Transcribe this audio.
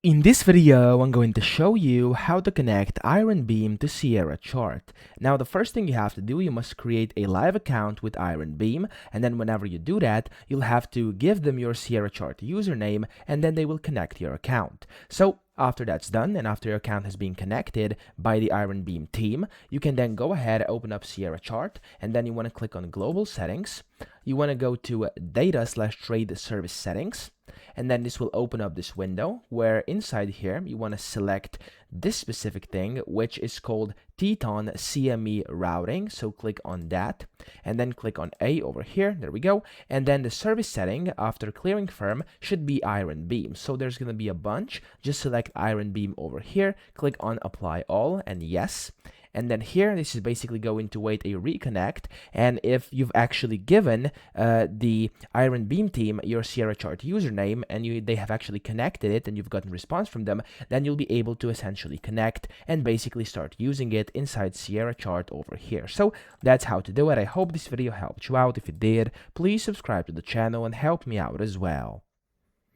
In this video, I'm going to show you how to connect IronBeam to Sierra Chart. Now, the first thing you have to do, you must create a live account with IronBeam, and then whenever you do that, you'll have to give them your Sierra Chart username, and then they will connect your account. So, after that's done, and after your account has been connected by the IronBeam team, you can then go ahead, open up Sierra Chart, and then you want to click on Global Settings. You want to go to Data/Trade Service Settings. And then this will open up this window where inside here you want to select this specific thing, which is called Teton CME routing. So click on that and then click on A over here. There we go. And then the service setting after clearing firm should be IronBeam. So there's going to be a bunch. Just select IronBeam over here. Click on Apply All and Yes. And then here, this is basically going to wait a reconnect. And if you've actually given the IronBeam team your Sierra Chart username and they have actually connected it and you've gotten response from them, then you'll be able to essentially connect and basically start using it inside Sierra Chart over here. So that's how to do it. I hope this video helped you out. If it did, please subscribe to the channel and help me out as well.